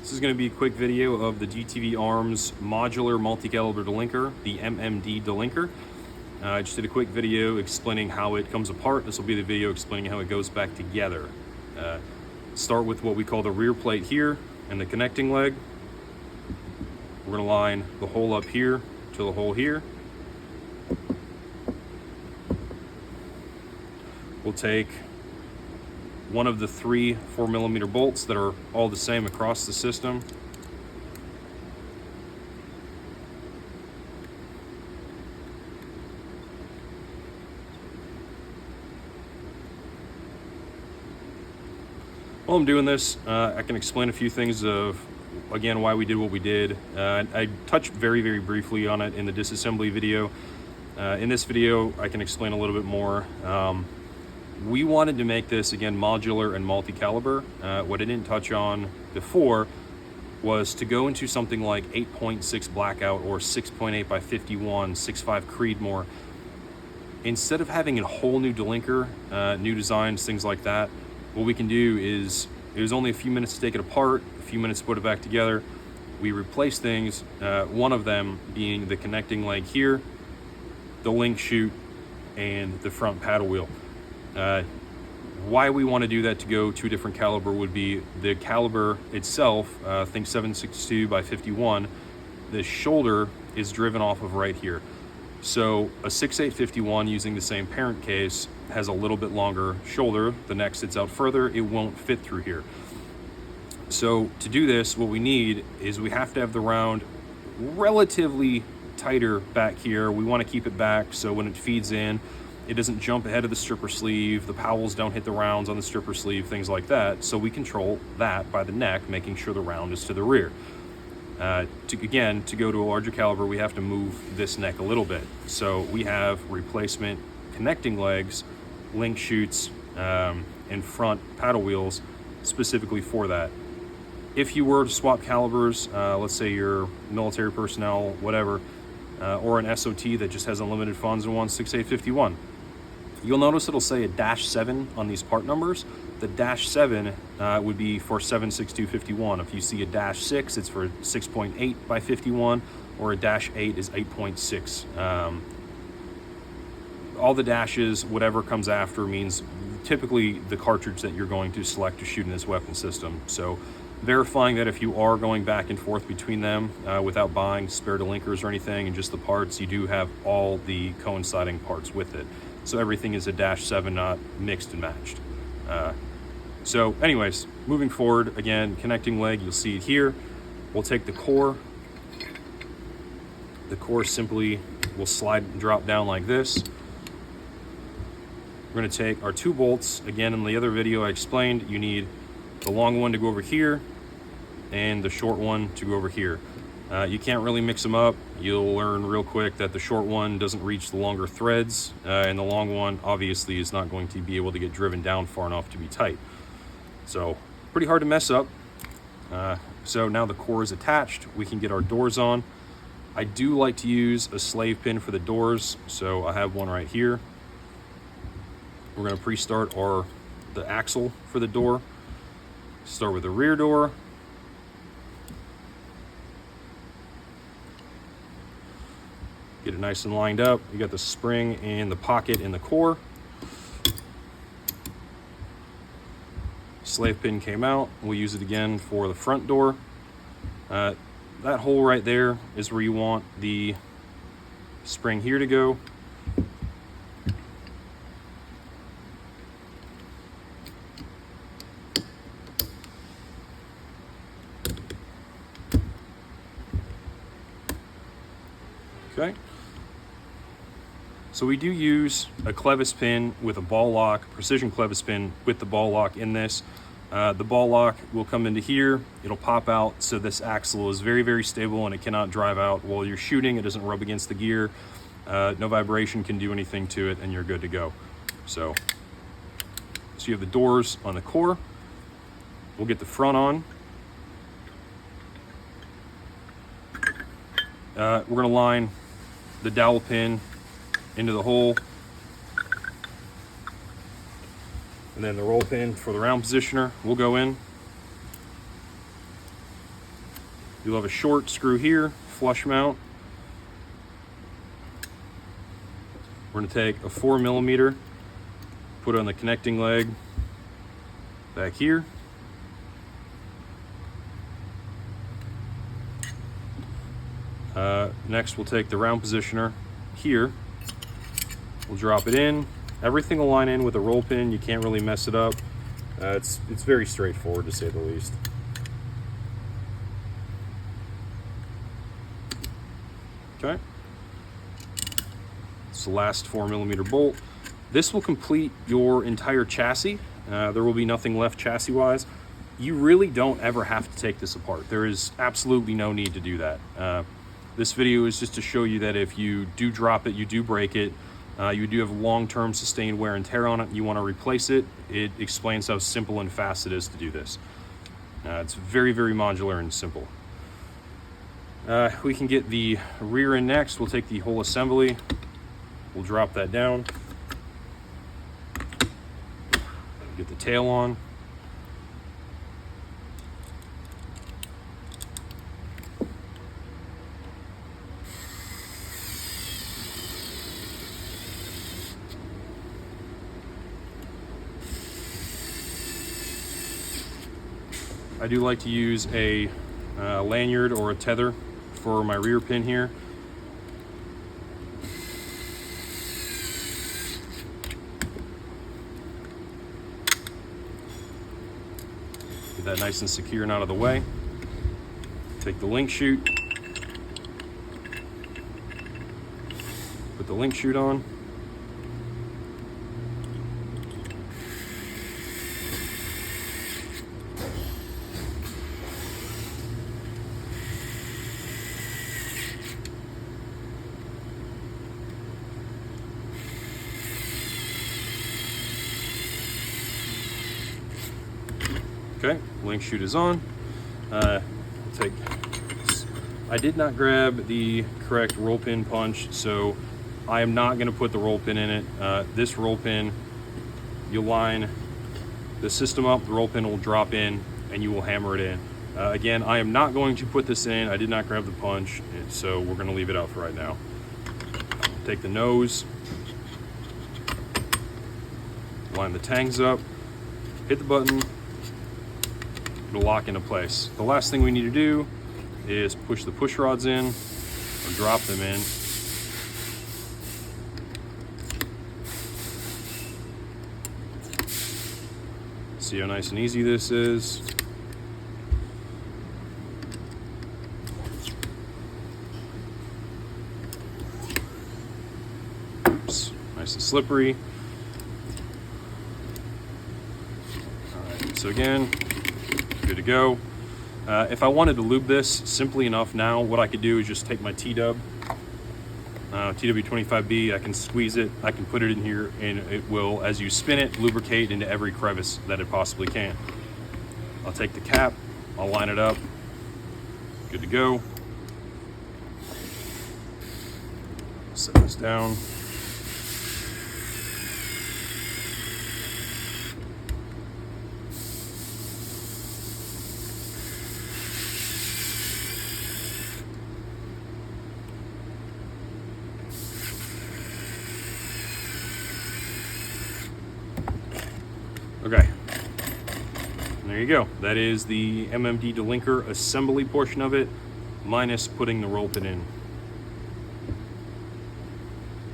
This is going to be a quick video of the DTV Arms modular multi-caliber delinker, the MMD delinker. I just did a quick video explaining how it comes apart. This will be the video explaining how it goes back together. Start with what we call the rear plate here and the connecting leg. We're going to line the hole up here to the hole here. We'll take one of the three 4mm bolts that are all the same across the system. While I'm doing this, I can explain a few things of, again, why we did what we did. I touched very briefly on it in the disassembly video. In this video, I can explain a little bit more. We wanted to make this, again, modular and multi-caliber. What I didn't touch on before was to go into something like 8.6 Blackout or 6.8 by 51, 6.5 Creedmoor. Instead of having a whole new delinker, new designs, things like that, what we can do is, it was only a few minutes to take it apart, a few minutes to put it back together. We replace things, one of them being the connecting leg here, the link chute, and the front paddle wheel. Why we want to do that to go to a different caliber would be the caliber itself, think 7.62 by 51, the shoulder is driven off of right here. So a 6.8 51 using the same parent case has a little bit longer shoulder. The neck sits out further, it won't fit through here. So to do this, what we need is we have to have the round relatively tighter back here. We want to keep it back so when it feeds in, it doesn't jump ahead of the stripper sleeve, the powels don't hit the rounds on the stripper sleeve, things like that. So we control that by the neck, making sure the round is to the rear. To go to a larger caliber, we have to move this neck a little bit. So we have replacement connecting legs, link chutes, and front paddle wheels specifically for that. If you were to swap calibers, let's say you're military personnel, whatever, or an SOT that just has unlimited funds and wants 6.8 51, you'll notice it'll say a -7 on these part numbers. The -7 would be for 7.62 51. If you see a -6, it's for 6.8 by 51, or a -8 is 8.6. All the dashes, whatever comes after, means typically the cartridge that you're going to select to shoot in this weapon system. So verifying that if you are going back and forth between them without buying spare delinkers or anything and just the parts, you do have all the coinciding parts with it. So everything is a -7, not mixed and matched. So anyways, moving forward, again, connecting leg, you'll see it here. We'll take the core. The core simply will slide and drop down like this. We're going to take our two bolts. Again, in the other video I explained, you need the long one to go over here and the short one to go over here. You can't really mix them up. You'll learn real quick that the short one doesn't reach the longer threads, and the long one obviously is not going to be able to get driven down far enough to be tight. So pretty hard to mess up. So now the core is attached, we can get our doors on. I do like to use a slave pin for the doors, so I have one right here. We're going to pre-start the axle for the door. Start with the rear door. Get it nice and lined up. You got the spring and the pocket in the core. Slave pin came out. We'll use it again for the front door. That hole right there is where you want the spring here to go. Okay. So we do use a clevis pin with a ball lock, precision clevis pin with the ball lock in this. The ball lock will come into here, it'll pop out, so this axle is very stable and it cannot drive out while you're shooting. It doesn't rub against the gear, no vibration can do anything to it, and you're good to go. So you have the doors on the core. We'll get the front on. We're going to line the dowel pin into the hole, and then the roll pin for the round positioner will go in. You'll have a short screw here, flush mount. We're going to take a 4mm, put it on the connecting leg back here. Next, we'll take the round positioner here. We'll drop it in. Everything will line in with a roll pin. You can't really mess it up. It's very straightforward, to say the least. Okay. It's the last 4mm bolt. This will complete your entire chassis. There will be nothing left chassis-wise. You really don't ever have to take this apart. There is absolutely no need to do that. This video is just to show you that if you do drop it, you do break it, you do have long-term sustained wear and tear on it, you want to replace it, it explains how simple and fast it is to do this. It's very, very modular and simple. We can get the rear end next. We'll take the whole assembly, we'll drop that down, get the tail on. I do like to use a lanyard or a tether for my rear pin here. Get that nice and secure and out of the way. Take the link chute, put the link chute on. Okay, link chute is on. I did not grab the correct roll pin punch, so I am not going to put the roll pin in it. This roll pin, you'll line the system up, the roll pin will drop in, and you will hammer it in. Again, I am not going to put this in. I did not grab the punch, so we're going to leave it out for right now. Take the nose, line the tangs up, hit the button, it'll lock into place. The last thing we need to do is push the push rods in or drop them in. See how nice and easy this is. Oops, nice and slippery. All right, so again, good to go. If I wanted to lube this simply enough now, what I could do is just take my T-dub, TW25B, I can squeeze it, I can put it in here, and it will, as you spin it, lubricate into every crevice that it possibly can. I'll take the cap, I'll line it up, good to go. Set this down. Okay, and there you go. That is the MMD delinker assembly portion of it, minus putting the roll pin in.